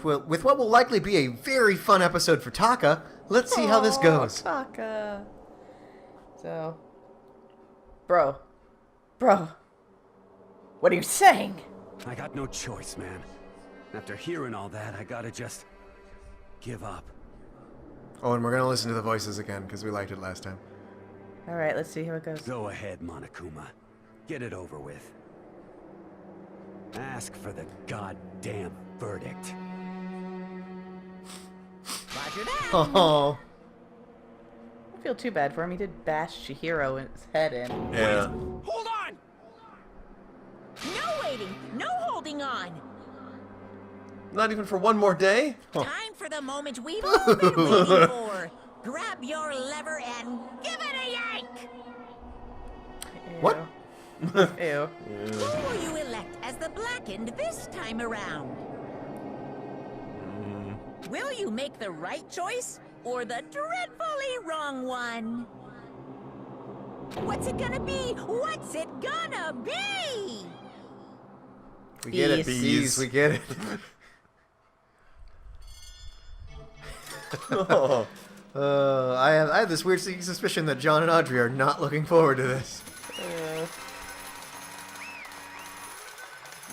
with what will likely be a very fun episode for Taka. Let's see how this goes. Taka. So, bro, what are you saying? I got no choice, man. After hearing all that, I gotta just give up. Oh, and we're gonna listen to the voices again because we liked it last time. All right, let's see how it goes. Go ahead, Monokuma. Get it over with. Ask for the goddamn verdict. Roger that. Oh. I don't feel too bad for him. He did bash Chihiro's head in. Yeah. Hold on! No waiting. No holding on. Not even for one more day? Oh. Time for the moment we've all been waiting for. Grab your lever and give it a yank. What? Ew. Who will you elect as the Blackened this time around? Will you make the right choice or the dreadfully wrong one? What's it gonna be? What's it gonna be? We get it, bees. We get it. Oh. I have this weird sneaking suspicion that John and Audrey are not looking forward to this.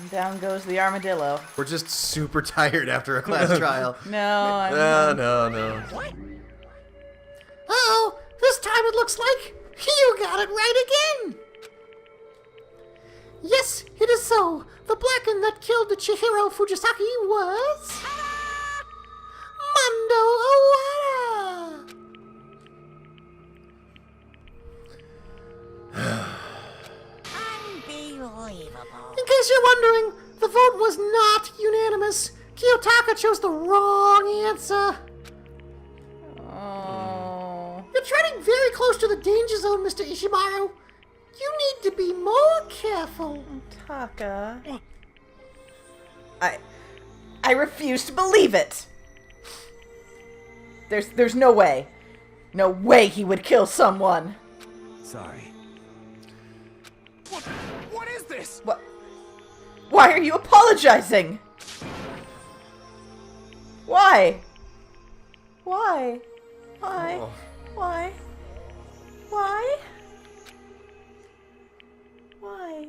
And down goes the armadillo. We're just super tired after a class trial. No. What? Uh-oh, this time it looks like you got it right again. Yes, it is so. The Blackened that killed the Chihiro Fujisaki was... Mondo Owada! Unbelievable. In case you're wondering, the vote was not unanimous. Kiyotaka chose the wrong answer. Oh. You're treading very close to the danger zone, Mr. Ishimaru. You need to be more careful. Taka. I refuse to believe it. There's no way. No way he would kill someone. Sorry. What is this? What? Why are you apologizing? Why? Why? Why? Oh. Why? Why? Why?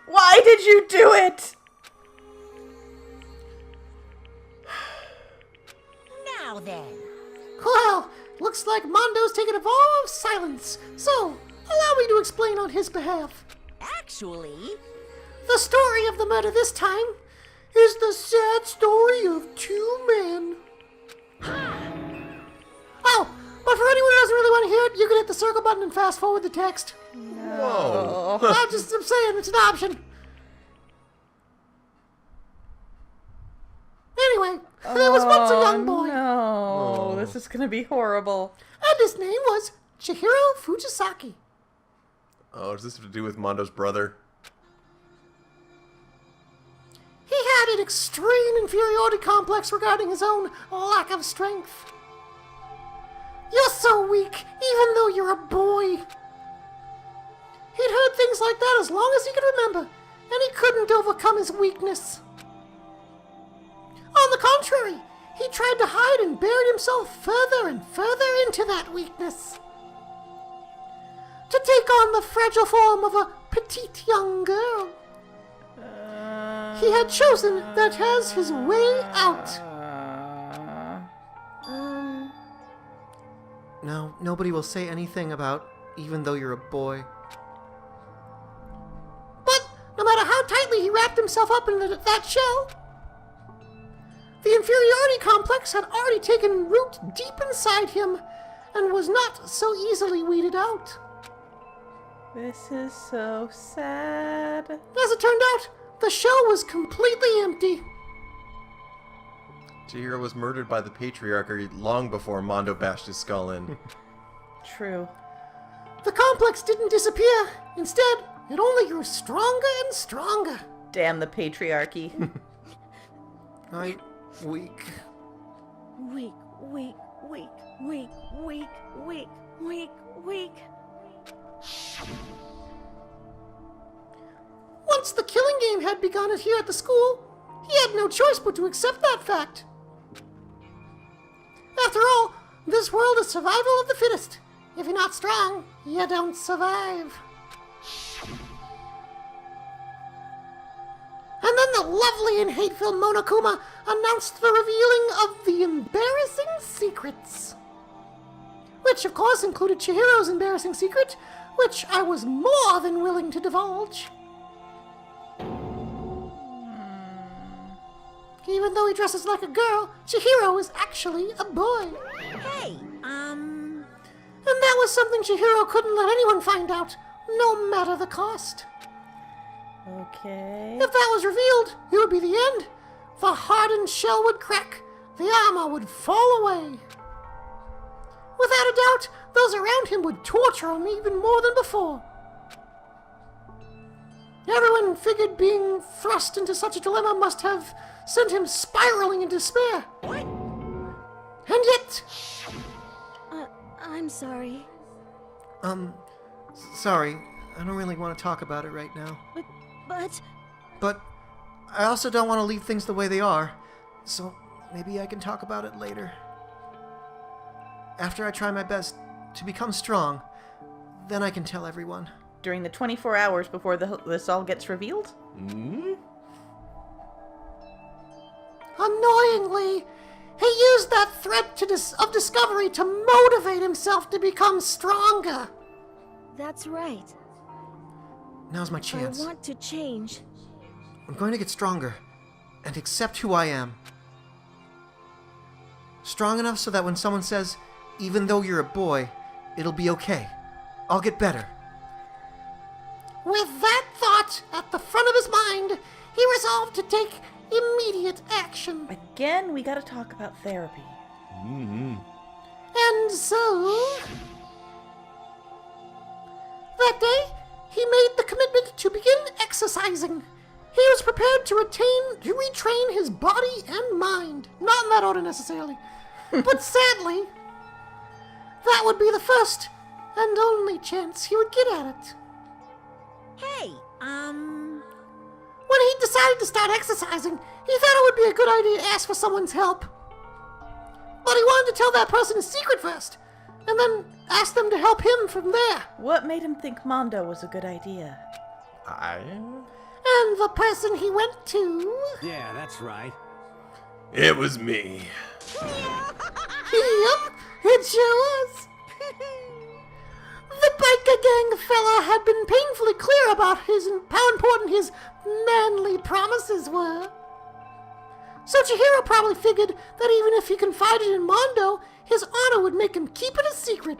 Why did you do it? Now then. Well, looks like Mondo's taken a vow of silence. So, allow me to explain on his behalf. Actually, The story of the murder this time is the sad story of two men. Oh, but for anyone who doesn't really want to hear it, you can hit the circle button and fast forward the text. No. I'm saying it's an option. Anyway, there was once a young boy, No, this is gonna be horrible. and his name was Chihiro Fujisaki. Oh, does this have to do with Mondo's brother? He had an extreme inferiority complex regarding his own lack of strength. You're so weak, even though you're a boy. He'd heard things like that as long as he could remember, and he couldn't overcome his weakness. On the contrary, he tried to hide and buried himself further and further into that weakness. To take on the fragile form of a petite young girl. He had chosen that as his way out. No, nobody will say anything about even though you're a boy. But no matter how tightly he wrapped himself up in that shell, the inferiority complex had already taken root deep inside him and was not so easily weeded out. This is so sad. As it turned out, the shell was completely empty. Chihiro was murdered by the patriarchy long before Mondo bashed his skull in. True. The complex didn't disappear. Instead, it only grew stronger and stronger. Damn the patriarchy. I'm weak. weak, weak, weak, weak, weak, weak, weak, weak. Once the killing game had begun here at the school, he He had no choice but to accept that fact. After all, this world is survival of the fittest. If you're not strong, you don't survive. And then the lovely and hateful Monokuma announced the revealing of the embarrassing secrets. Which, of course, included Chihiro's embarrassing secret, which I was more than willing to divulge. Even though he dresses like a girl, Chihiro is actually a boy. Hey, And that was something Chihiro couldn't let anyone find out, no matter the cost. Okay. If that was revealed, it would be the end. The hardened shell would crack, the armor would fall away. Without a doubt, those around him would torture him even more than before. Everyone figured being thrust into such a dilemma must have sent him spiraling in despair. what? And yet, I'm sorry. Sorry. I don't really want to talk about it right now. But But I also don't want to leave things the way they are. So maybe I can talk about it later. After I try my best to become strong, then I can tell everyone. During the 24 hours before this all gets revealed? annoyingly, he used that thread of discovery to motivate himself to become stronger. that's right. Now's my chance. I want to change. I'm going to get stronger and accept who I am. Strong enough so that when someone says, even though you're a boy, it'll be okay. I'll get better. With that thought at the front of his mind, he resolved to take immediate action. Again, we gotta talk about therapy. And so, that day, he made the commitment to begin exercising. He was prepared to retrain his body and mind. Not in that order necessarily. But sadly, that would be the first and only chance he would get at it. Hey, When he decided to start exercising, he thought it would be a good idea to ask for someone's help. But he wanted to tell that person his secret first, and then ask them to help him from there. What made him think Mondo was a good idea? And the person he went to... Yeah, that's right. It was me. Yep, it sure was. The biker gang fella had been painfully clear about how important his manly promises were. So Chihiro probably figured that even if he confided in Mondo, his honor would make him keep it a secret.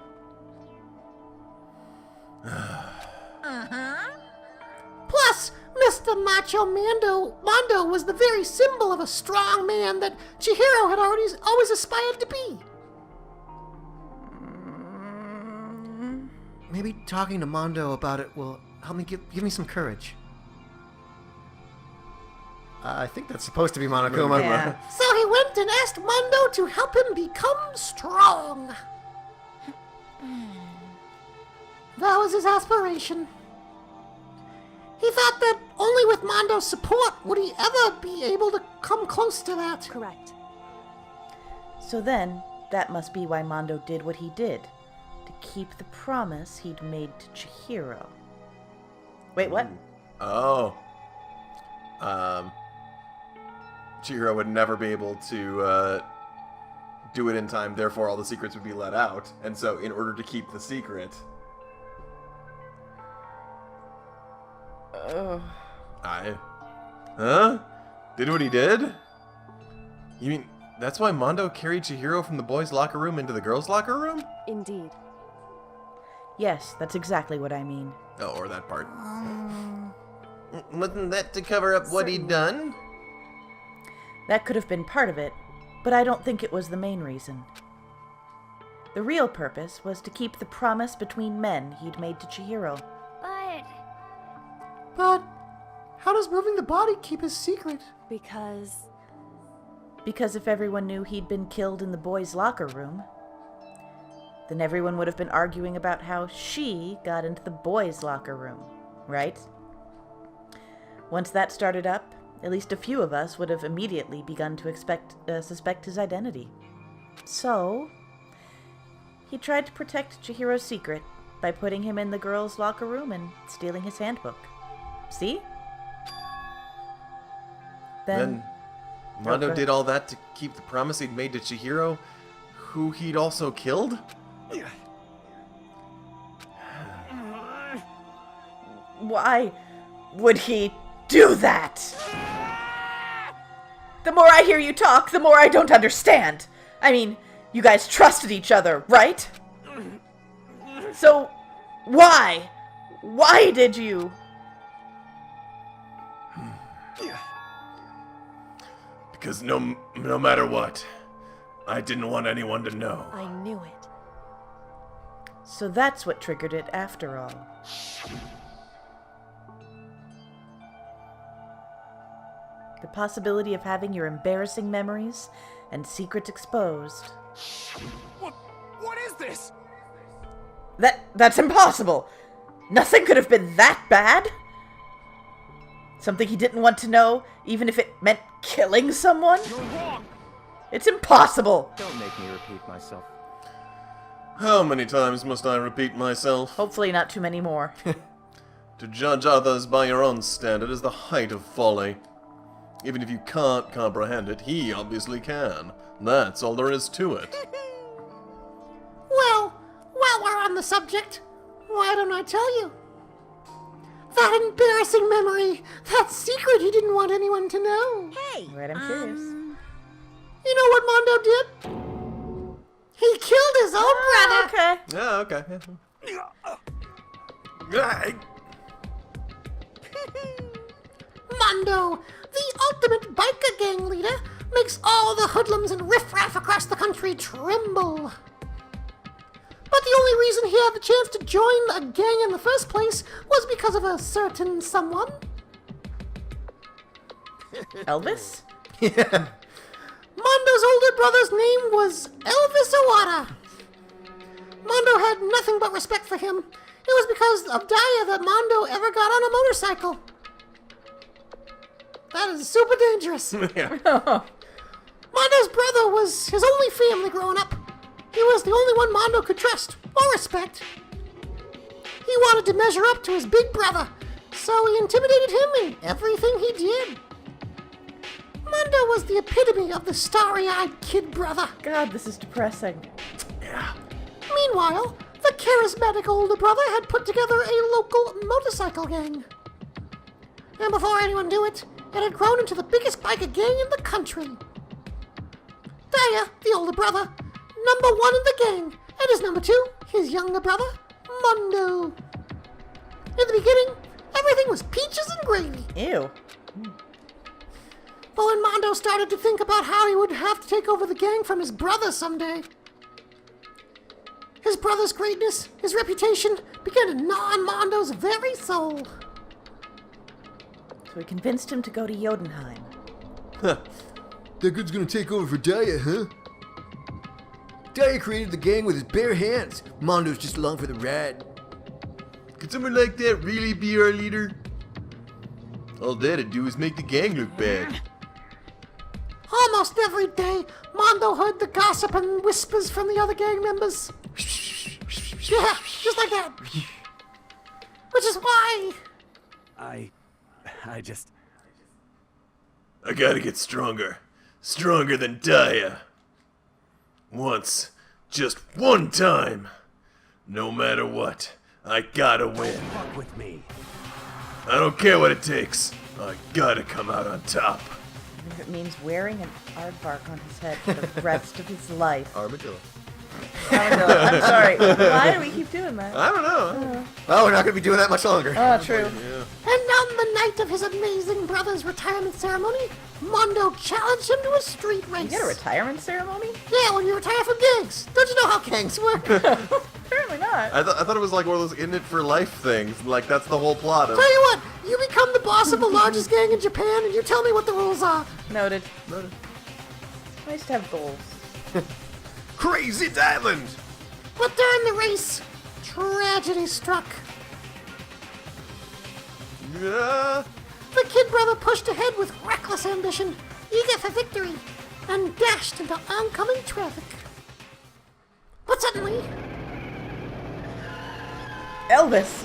Plus, Mr. Macho Mondo was the very symbol of a strong man that Chihiro had always aspired to be. Maybe talking to Mondo about it will help me give me some courage. I think that's supposed to be Monokuma. Yeah. So he went and asked Mondo to help him become strong. That was his aspiration. He thought that only with Mondo's support would he ever be able to come close to that. Correct. So then, that must be why Mondo did what he did. To keep the promise he'd made to Chihiro. Wait, what? Oh. Chihiro would never be able to do it in time, therefore all the secrets would be let out. And so, in order to keep the secret... Huh? Did what he did? You mean, that's why Mondo carried Chihiro from the boys' locker room into the girls' locker room? Indeed. Yes, that's exactly what I mean. Oh, or that part. Wasn't that to cover up what he'd done? That could have been part of it, but I don't think it was the main reason. The real purpose was to keep the promise between men he'd made to Chihiro. But how does moving the body keep his secret? Because Because if everyone knew he'd been killed in the boys' locker room, then everyone would have been arguing about how she got into the boys' locker room, right? Once that started up, At least a few of us would have immediately begun to suspect his identity. So, he tried to protect Chihiro's secret by putting him in the girls' locker room and stealing his handbook. See? Then Mondo did all that to keep the promise he'd made to Chihiro, who he'd also killed? Why would he do that? The more I hear you talk, the more I don't understand. I mean, you guys trusted each other, right? So, why? Why did you? Because no matter what, I didn't want anyone to know. I knew it. So that's what triggered it after all. The possibility of having your embarrassing memories and secrets exposed. What is this? That's impossible! Nothing could have been that bad! Something he didn't want to know, even if it meant killing someone? You're wrong! It's impossible! Don't make me repeat myself. How many times must I repeat myself? Hopefully not too many more. To judge others by your own standard is the height of folly. Even if you can't comprehend it, he obviously can. That's all there is to it. Well, while we're on the subject, why don't I tell you? That embarrassing memory, that secret he didn't want anyone to know. Hey, Right, I'm curious. You know what Mondo did? He killed his own brother. Okay. Yeah, okay. Yeah. Mondo, the ultimate biker gang leader, makes all the hoodlums and riffraff across the country tremble. But the only reason he had the chance to join a gang in the first place was because of a certain someone. Elvis? Yeah. Mondo's older brother's name was Elvis Owada. Mondo had nothing but respect for him. It was because of Daya that Mondo ever got on a motorcycle. That is super dangerous. Mondo's brother was his only family growing up. He was the only one Mondo could trust or respect. He wanted to measure up to his big brother, so he intimidated him in everything he did. Mondo was the epitome of the starry-eyed kid brother. God, this is depressing. Meanwhile, the charismatic older brother had put together a local motorcycle gang. And before anyone knew it, it had grown into the biggest biker gang in the country. Daya, the older brother, number one in the gang, and his number two, his younger brother, Mondo. In the beginning, everything was peaches and gravy. Ew. But when Mondo started to think about how he would have to take over the gang from his brother someday, his brother's greatness, his reputation, began to gnaw on Mondo's very soul. So we convinced him to go to Jotunheim. Huh. That good's gonna take over for Daya, huh? Daya created the gang with his bare hands. Mondo's just along for the ride. Could someone like that really be our leader? All that'd do is make the gang look bad. Almost every day, Mondo heard the gossip and whispers from the other gang members. Yeah, just like that. Which is why... I just... I gotta get stronger. Stronger than Daya. Once. Just one time. No matter what, I gotta win. Fuck with me. I don't care what it takes. I gotta come out on top. I think it means wearing an aardvark on his head for the rest of his life. Armadillo. Armadillo. I'm sorry. Why do we keep doing that? I don't know. Oh, we're not gonna be doing that much longer. Oh, true. Yeah. And on the night of his amazing brother's retirement ceremony, Mondo challenged him to a street You race. get a retirement ceremony? Yeah, when you retire from gangs. Don't you know how gangs work? Apparently not. I thought it was like one of those in it for life things. Like that's the whole plot of. Tell you what, you become the boss of the largest gang in Japan and you tell me what the rules are. Noted. Nice to have goals. Crazy Diamond. But during the race, tragedy struck. Yeah. the kid brother pushed ahead with reckless ambition, eager for victory, and dashed into oncoming traffic. But suddenly, Elvis!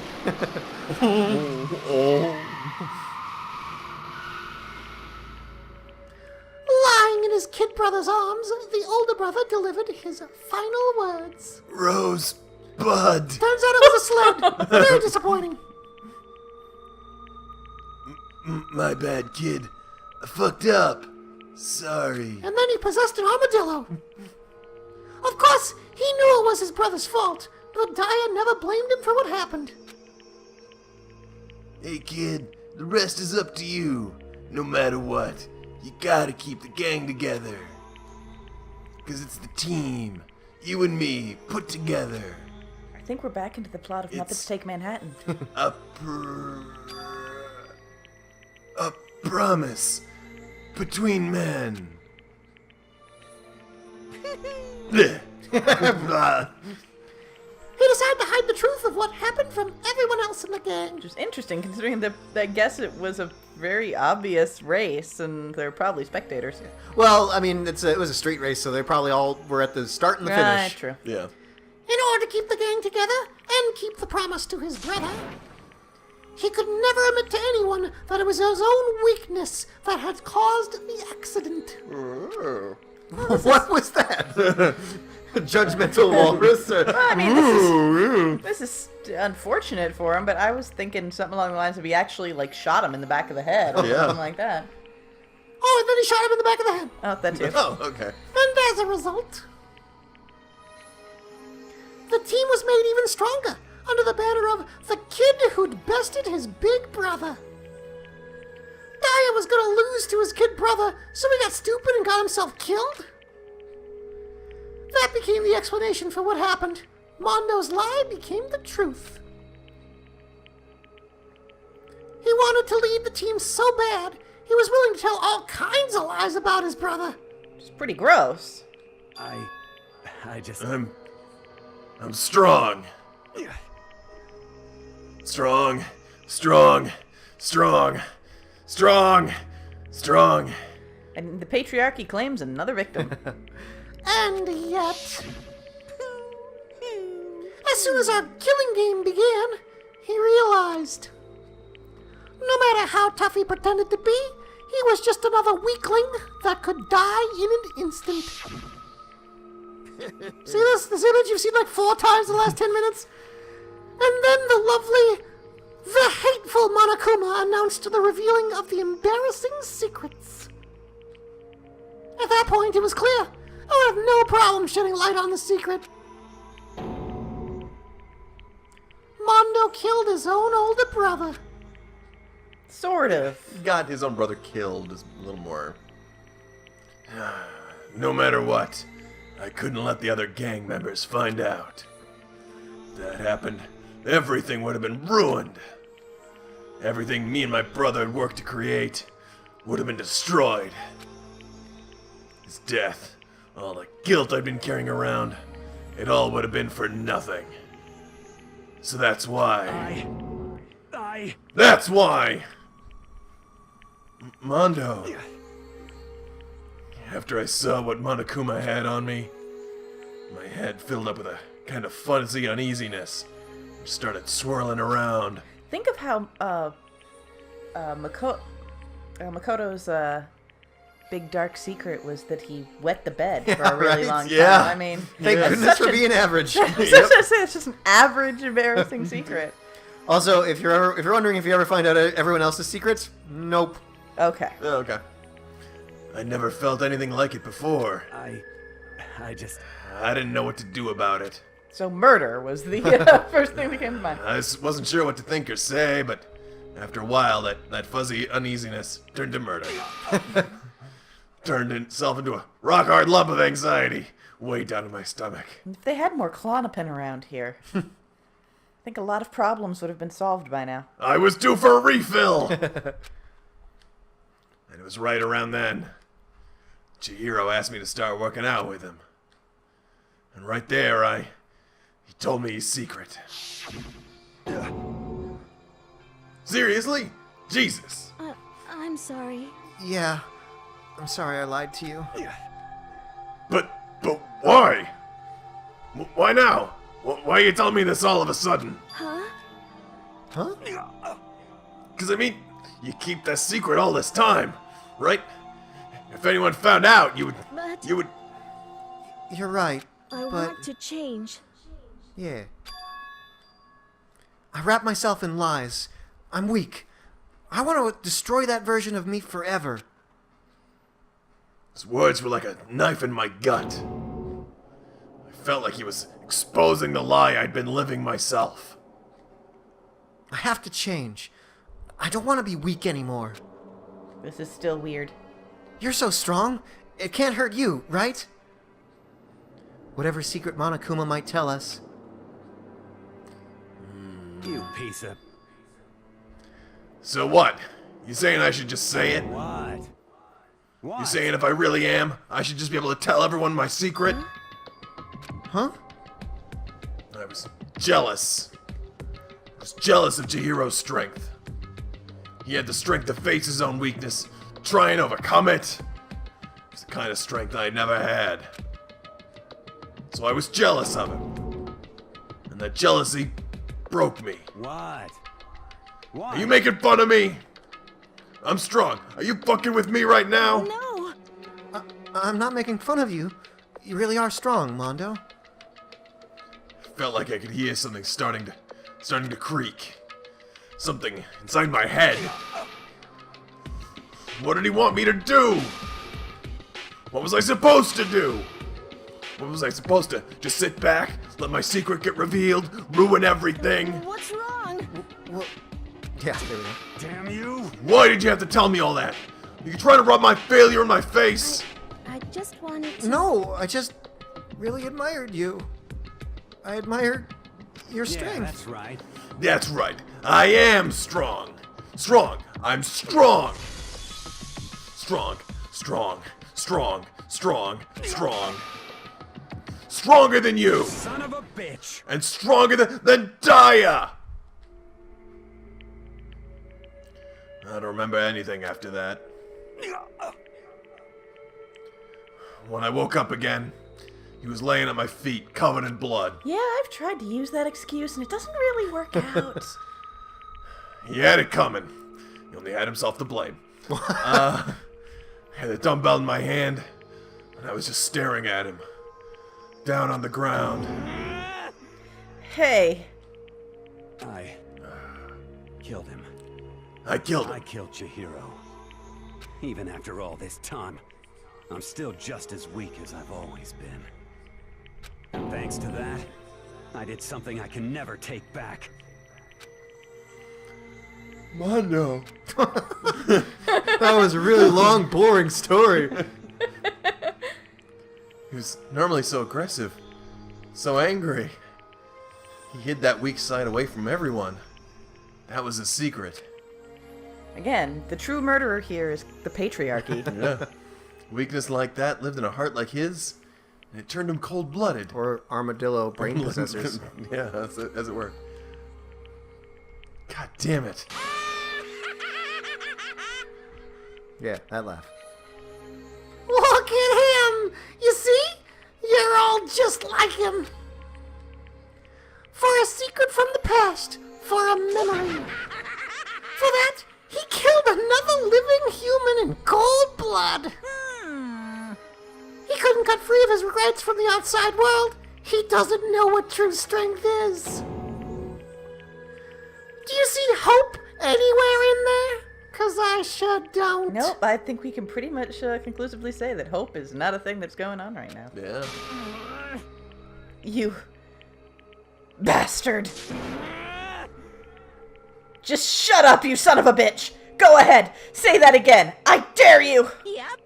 lying in his kid brother's arms, the older brother delivered his final words. Rosebud. Turns out it was a sled. Very disappointing. My bad, kid. I fucked up. Sorry. And then he possessed an armadillo. Of course, he knew it was his brother's fault, but Daya never blamed him for what happened. Hey, kid. The rest is up to you. No matter what, you gotta keep the gang together. 'Cause it's the team. You and me, put together. I think we're back into the plot of It's- Muppets Take Manhattan. A promise between men. Bleh. He decided to hide the truth of what happened from everyone else in the gang. Which is interesting, considering that I guess it was a very obvious race, and they're probably spectators. Well, I mean, it was a street race, so they probably all were at the start and the finish. True. Yeah. In order to keep the gang together and keep the promise to his brother, he could never admit to anyone that it was his own weakness that had caused the accident. What was that? Judgmental walrus? I mean, this is unfortunate for him, but I was thinking something along the lines of he actually, like, shot him in the back of the head or Yeah. something like that. Oh, and then he shot him in the back of the head. Oh, that too. Oh, okay. And as a result, the team was made even stronger under the banner of the kid who'd bested his big brother. Daya was gonna lose to his kid brother, so he got stupid and got himself killed. That became the explanation for what happened. Mondo's lie became the truth. He wanted to lead the team so bad, he was willing to tell all kinds of lies about his brother. It's pretty gross. I just... I'm strong. Strong. Strong. Strong. Strong. Strong. And the patriarchy claims another victim. And yet, as soon as our killing game began, he realized no matter how tough he pretended to be, he was just another weakling that could die in an instant. See this image you've seen like 4 times in the last 10 minutes? And then the hateful Monokuma announced the revealing of the embarrassing secrets. At that point, it was clear. I would have no problem shedding light on the secret. Mondo killed his own older brother. Sort of. Got his own brother killed is a little more. No matter what, I couldn't let the other gang members find out. If that happened, everything would have been ruined. Everything me and my brother had worked to create would have been destroyed. His death, all the guilt I'd been carrying around, it all would have been for nothing. So that's why. That's why! Mondo. After I saw what Monokuma had on me, my head filled up with a kind of fuzzy uneasiness, which started swirling around. Think of how Makoto's big dark secret was that he wet the bed for a really right? long time. Yeah. I mean, Thank that's goodness such for being average. I was just gonna say it's just an average embarrassing secret. Also, if you're wondering if you ever find out everyone else's secrets, nope. Okay. Oh, okay. I never felt anything like it before. I just... I didn't know what to do about it. So murder was the first thing that came to mind. I wasn't sure what to think or say, but after a while, that fuzzy uneasiness turned to murder. Turned itself into a rock-hard lump of anxiety way down in my stomach. If they had more Klonopin around here, I think a lot of problems would have been solved by now. I was due for a refill! And it was right around then. Chihiro asked me to start working out with him. And right there, he told me his secret. Seriously? Jesus. I'm sorry. Yeah. I'm sorry I lied to you. But why? Why now? Why are you telling me this all of a sudden? Huh? Huh? Because, I mean, you keep that secret all this time, right? If anyone found out, you would... But You're right. I but want to change. yeah. I wrap myself in lies. I'm weak. I want to destroy that version of me forever. His words were like a knife in my gut. I felt like he was exposing the lie I'd been living myself. I have to change. I don't want to be weak anymore. This is still weird. You're so strong. It can't hurt you, right? Whatever secret Monokuma might tell us. You piece of... So what? You saying I should just say it? What? What? You saying if I really am, I should just be able to tell everyone my secret? Huh? I was jealous. I was jealous of Chihiro's strength. He had the strength to face his own weakness, try and overcome it. It's the kind of strength I never had. So I was jealous of him. And that jealousy broke me. What? What? Are you making fun of me? I'm strong. Are you fucking with me right now? No! I'm not making fun of you. You really are strong, Mondo. Felt like I could hear something starting to creak. Something inside my head. What did he want me to do? What was I supposed to do? What was I supposed to just sit back, let my secret get revealed, ruin everything? What's wrong? Well, yeah, there we go. Damn you! Why did you have to tell me all that? You trying to rub my failure in my face? I just wanted to... No, I just really admired you. I admired your Yeah, strength. that's right. That's right. I am strong. Strong. I'm strong. Strong. Strong. Strong. Strong. Strong. Stronger than you. Son of a bitch! And stronger than Daya. I don't remember anything after that. When I woke up again, he was laying at my feet, covered in blood. Yeah, I've tried to use that excuse, and it doesn't really work out. He had it coming. He only had himself to blame. I had a dumbbell in my hand, and I was just staring at him. Down on the ground. Hey, I killed him. I killed I him. killed Chihiro. Even after all this time, I'm still just as weak as I've always been. And thanks to that, I did something I can never take back. Mondo. That was a really long, boring story. He was normally so aggressive, so angry. He hid that weak side away from everyone. That was his secret. again, the true murderer here is the patriarchy. Yeah. Weakness like that lived in a heart like his, and it turned him cold-blooded. Or armadillo brain possessors. Yeah, as it were. God damn it. Yeah, that laugh. Look at him! You see? You're all just like him. For a secret from the past, for a memory. For that, he killed another living human in cold blood. He couldn't cut free of his regrets from the outside world. He doesn't know what true strength is. Do you see hope anywhere in there? 'Cause I sure don't. Nope, I think we can pretty much conclusively say that hope is not a thing that's going on right now. Yeah. You bastard. Just shut up, you son of a bitch! Go ahead, say that again! I dare you! Yep.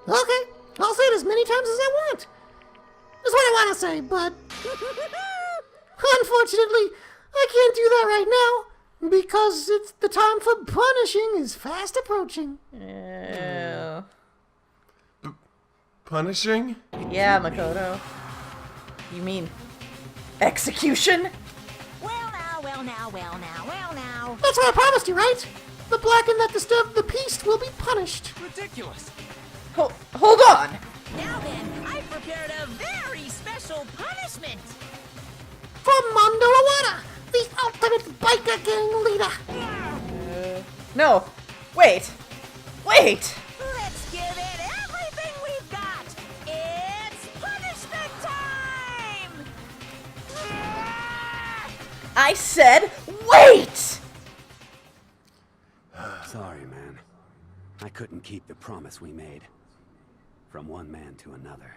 Okay, I'll say it as many times as I want. That's what I want to say, but unfortunately, I can't do that right now because it's the time for punishing is fast approaching. Ew. Punishing? Yeah, Makoto. You mean execution? Well now, well now, well now, well now. That's what I promised you, right? The Blacken that disturbed the peace will be punished. Ridiculous. Hold on! Now then, I've prepared a very special punishment. From Mondo Awada, the ultimate biker gang leader. No. Wait. Let's give it everything we've got. It's punishment time! I said wait! Sorry, man. I couldn't keep the promise we made. From one man to another.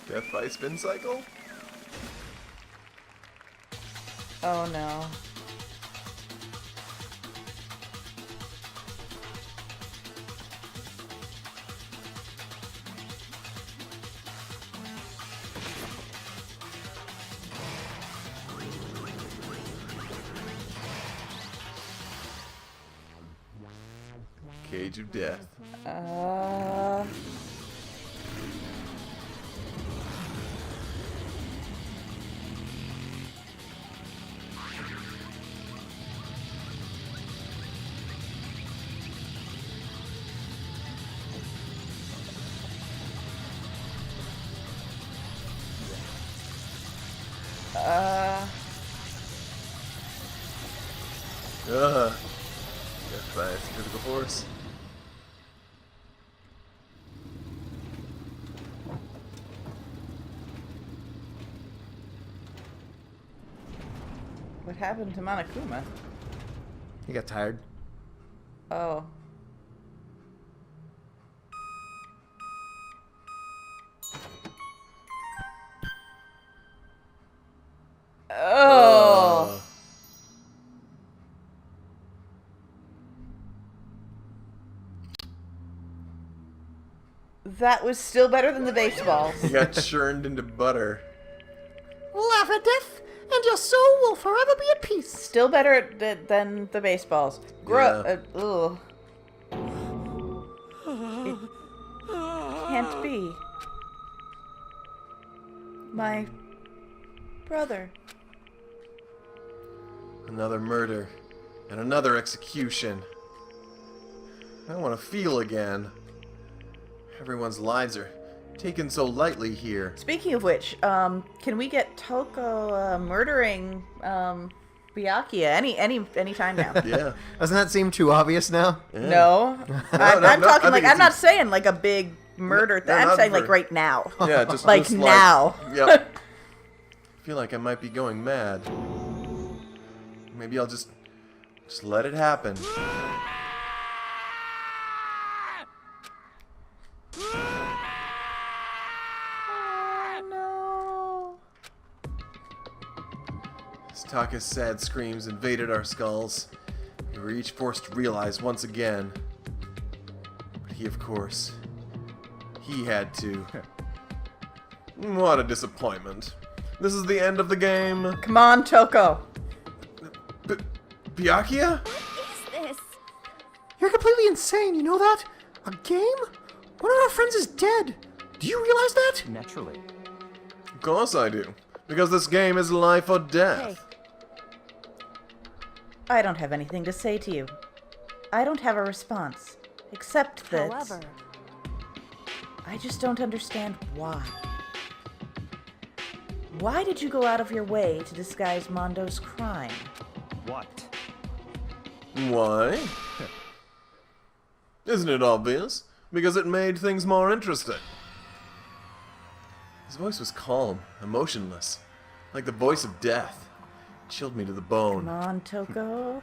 Death by spin cycle? Oh no. Cage of Death. Death by a physical force. What happened to Monokuma? He got tired. Oh. Oh. That was still better than the baseballs. He got churned into butter. Laugh at death, and your soul will forever be at peace. Still better than the baseballs. Ugh. It can't be. My brother. Another murder. And another execution. I want to feel again. Everyone's lives are taken so lightly here. Speaking of which, can we get Toko murdering Byakuya any time now? Yeah. Doesn't that seem too obvious now? Yeah. No, I'm no, talking I like think I'm not it's- saying like a big murder thing. I'm not saying for- like right now. Yeah, just like just now. Yep. I feel like I might be going mad. Maybe I'll just let it happen. Oh, As Taka's sad screams invaded our skulls, we were each forced to realize once again. But he, of course, he had to. What a disappointment. This is the end of the game. no. Come on, Toko. Byakuya? What is this? You're completely insane, you know that? A game? One of our friends is dead. Do you realize that? Naturally. Of course I do. Because this game is life or death. I don't have anything to say to you. I don't have a response, except that However, I just don't understand why. Why did you go out of your way to disguise Mondo's crime? What? Why? Isn't it obvious? Because it made things more interesting. His voice was calm, emotionless, like the voice of death. It chilled me to the bone. Come on, Toko.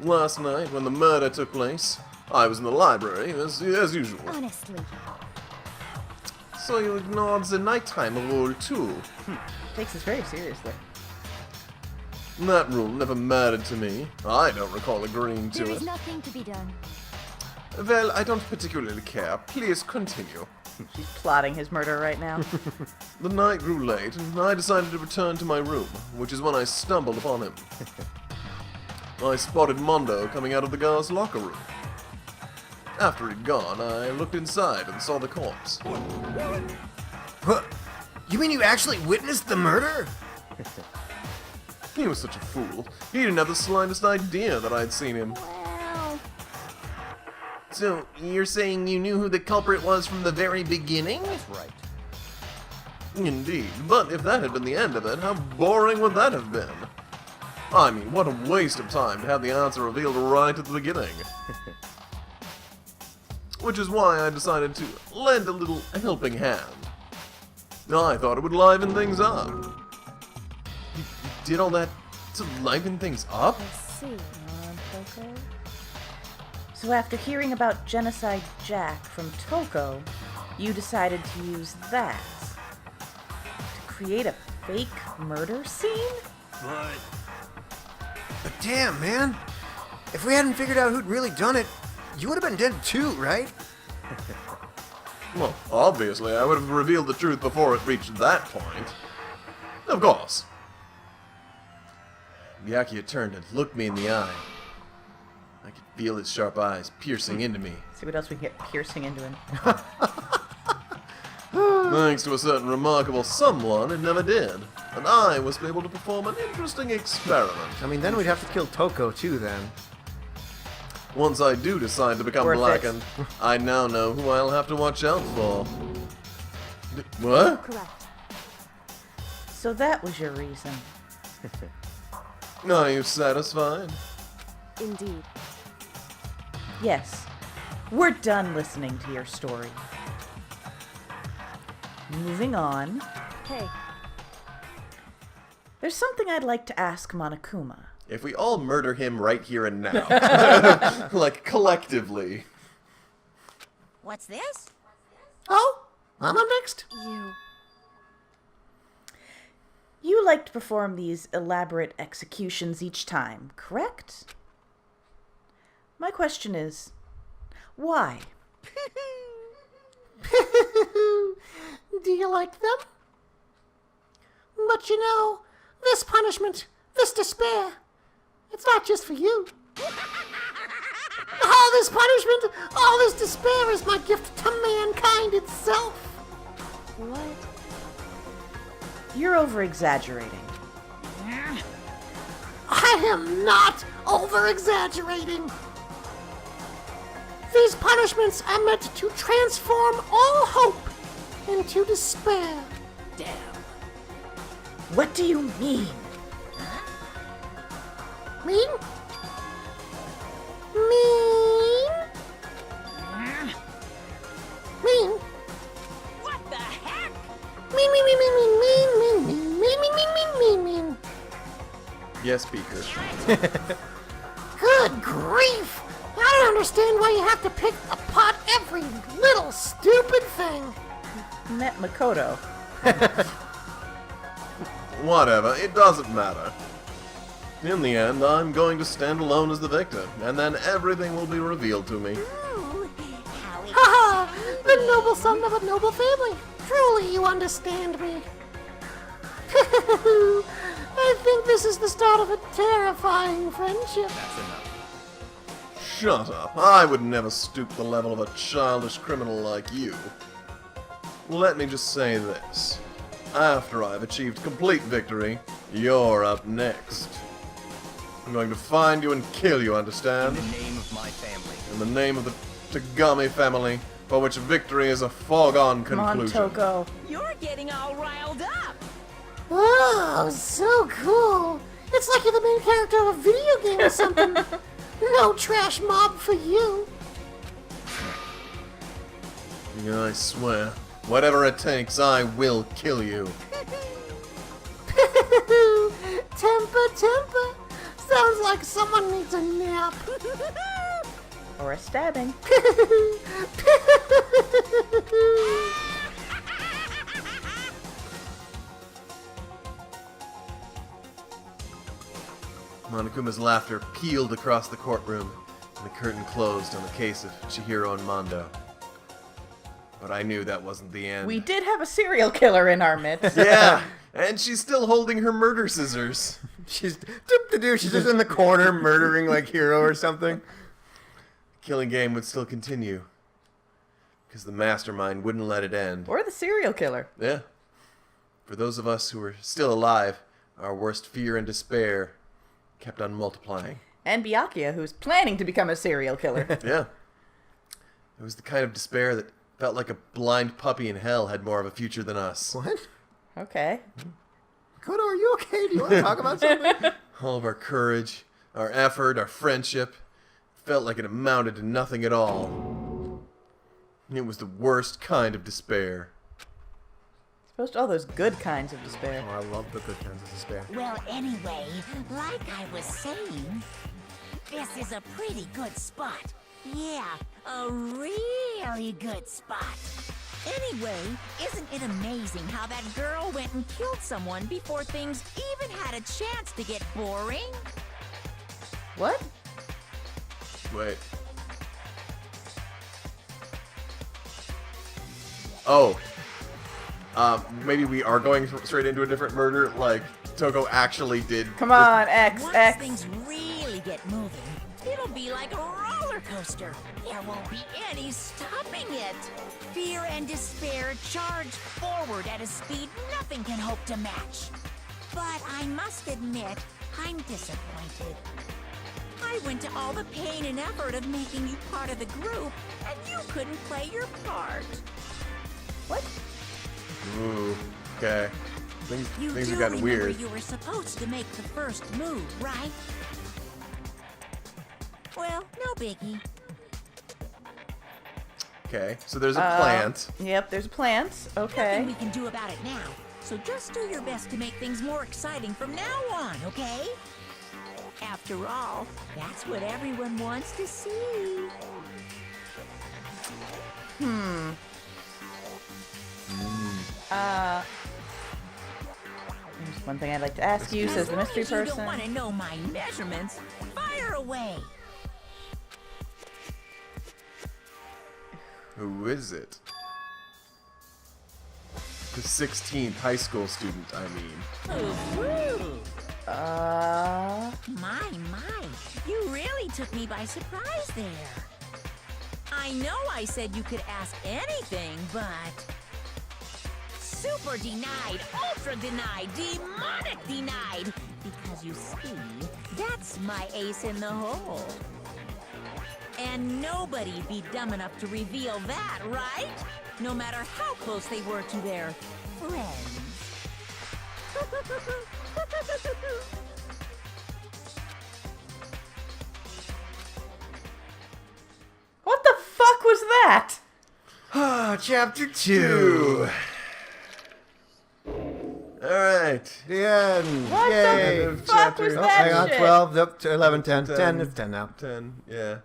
Last night, when the murder took place, I was in the library, as usual. honestly, So you ignored the nighttime rule too. Takes this very seriously. That rule never mattered to me. I don't recall agreeing to there it. is nothing to be done. Well, I don't particularly care. Please continue. She's plotting his murder right now. The night grew late, and I decided to return to my room, which is when I stumbled upon him. I spotted Mondo coming out of the girls' locker room. After he'd gone, I looked inside and saw the corpse. What? You mean you actually witnessed the murder? He was such a fool. He didn't have the slightest idea that I'd seen him. Well, So, you're saying you knew who the culprit was from the very beginning? That's right. Indeed, but if that had been the end of it, how boring would that have been? I mean, what a waste of time to have the answer revealed right at the beginning. Which is why I decided to lend a little helping hand. I thought it would liven things up. You did all that to liven things up? I see. So after hearing about Genocide Jack from Toko, you decided to use that to create a fake murder scene? But damn, man. If we hadn't figured out who'd really done it, you would have been dead too, right? Well, obviously, I would have revealed the truth before it reached that point. Of course. Byakuya turned and looked me in the eye. I could feel his sharp eyes piercing into me. See what else we can get piercing into him. Thanks to a certain remarkable someone, it never did. And I was able to perform an interesting experiment. I mean, then we'd have to kill Toko too, then. Once I do decide to become Worth it. blackened, I now know who I'll have to watch out for. What? Correct. So that was your reason. Are you satisfied? Indeed. Yes, we're done listening to your story. Moving on. Hey, There's something I'd like to ask Monokuma. If we all murder him right here and now, like collectively. What's this? Oh, I'm up next. You like to perform these elaborate executions each time, correct? My question is, why? Do you like them? But you know, this punishment, this despair, it's not just for you. All this punishment, all this despair is my gift to mankind itself. what? You're over-exaggerating. I am not over-exaggerating. These punishments are meant to transform all hope into despair. What do you mean? Mean? Mean? Mean? What the heck? Mean, mean, mean, mean, mean, mean, mean, mean, mean, mean, mean, mean, mean. Yes, Speaker. Good grief! I don't understand why you have to pick apart every little stupid thing. Met Makoto. Whatever, it doesn't matter. In the end, I'm going to stand alone as the victor, and then everything will be revealed to me. Ooh, how Haha! The noble son of a noble family. Truly, you understand me. I think this is the start of a terrifying friendship. Shut up. I would never stoop to the level of a childish criminal like you. Let me just say this. After I've achieved complete victory, you're up next. I'm going to find you and kill you, understand? In the name of my family. In the name of the Tagami family, for which victory is a foregone Come on, conclusion. Toko. you're getting all riled up. Oh, so cool. It's like you're the main character of a video game or something. No trash mob for you. Yeah, I swear, whatever it takes, I will kill you. Temper. Sounds like someone needs a nap. Or a stabbing. Monokuma's laughter peeled across the courtroom, and the curtain closed on the case of Chihiro and Mondo. But I knew that wasn't the end. We did have a serial killer in our midst. Yeah, and she's still holding her murder scissors. She's she's just in the corner murdering like Hero or something. Killing game would still continue. Because the mastermind wouldn't let it end. Or the serial killer. Yeah. For those of us who were still alive, our worst fear and despair kept on multiplying. And Byakuya, who's planning to become a serial killer. Yeah. It was the kind of despair that felt like a blind puppy in hell had more of a future than us. What? Okay. Kodo, are you okay? Do you want to talk about something? All of our courage, our effort, our friendship felt like it amounted to nothing at all. It was the worst kind of despair. Supposed to all those good kinds of despair. Oh, I love the good kinds of despair. Well, anyway, like I was saying, this is a pretty good spot. Yeah, a really good spot. Anyway, isn't it amazing how that girl went and killed someone before things even had a chance to get boring? What? Wait. Oh. Maybe we are going straight into a different murder, like Toko actually did. Come on, X, Once X. things really get moving, it'll be like a roller coaster. There won't be any stopping it. Fear and despair charge forward at a speed nothing can hope to match. But I must admit, I'm disappointed. I went to all the pain and effort of making you part of the group, and you couldn't play your part. What? Ooh, okay. Things You have do gotten remember weird. you were supposed to make the first move, right? Well, no biggie. Okay, so there's a plant. Yep, there's a plant. Nothing Okay. we can do about it now. So just do your best to make things more exciting from now on, okay? After all, that's what everyone wants to see. There's one thing I'd like to ask you, says the mystery As long as you person. don't want to know my measurements, fire away. Who is it? The 16th high school student, I mean. Ooh, My. my, you really took me by surprise there. I know I said you could ask anything, but... Super denied, ultra denied, demonic denied. Because you see, that's my ace in the hole. And nobody'd be dumb enough to reveal that, right? No matter how close they were to their friends. What the fuck was that? Chapter 2. Alright. The end. What Yay. the fuck was Oh, that hang on, shit? 12, up to 11, 10. 10, it's 10 now. 10, yeah.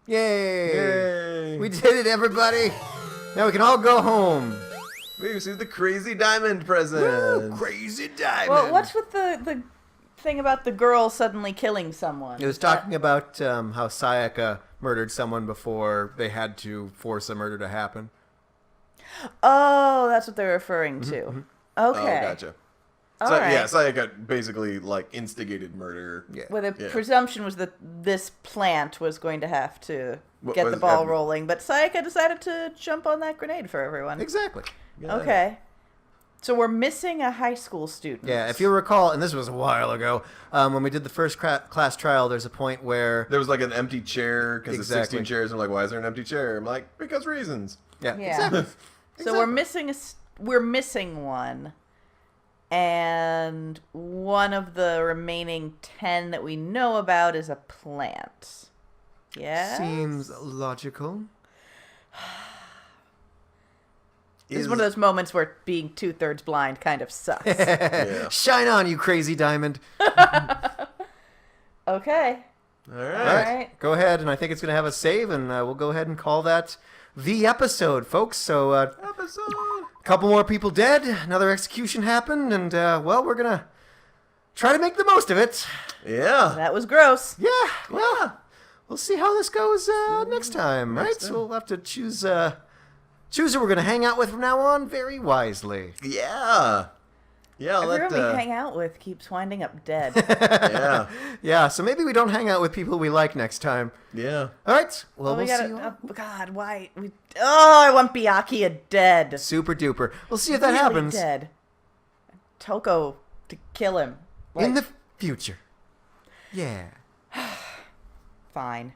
Yay. Yay. We did it, everybody. Now we can all go home. We received the crazy diamond present. Woo, crazy diamond. Well, what's with the thing about the girl suddenly killing someone? It was talking about how Sayaka murdered someone before they had to force a murder to happen. Oh, that's what they're referring to. Okay. Oh, gotcha. All So, right. yeah, Sayaka basically, like, instigated murder. Yeah. Well, the Yeah. presumption was that this plant was going to have to What get was the ball every- rolling, but Sayaka decided to jump on that grenade for everyone. Exactly. Yeah. Okay. So we're missing a high school student. Yeah, if you recall, and this was a while ago, when we did the first class trial, there's a point where... There was, like, an empty chair, because Exactly. it's 16 chairs. I'm like, why is there an empty chair? I'm like, because reasons. Yeah, Yeah. exactly. So we're missing one, and one of the remaining 10 that we know about is a plant. Yeah. Seems logical. This is one of those moments where being 2/3 blind kind of sucks. Yeah. Shine on, you crazy diamond. Okay. All All right. right. Go ahead, and I think it's going to have a save, and we'll go ahead and call that the episode, folks. So, Episode. a couple more people dead, another execution happened, and, well, we're going to try to make the most of it. Yeah. That was gross. Yeah, well, we'll see how this goes next time, right? So we'll have to choose who we're gonna hang out with from now on very wisely. Yeah. Yeah, Everyone we hang out with keeps winding up dead. Yeah. Yeah, so maybe we don't hang out with people we like next time. Yeah. All right. Well, we we'll see gotta. you. Oh, God, why? I want Byakuya dead. Super duper. We'll see if that Really happens Dead. Toko to kill him. in Like, the future. Yeah. Fine.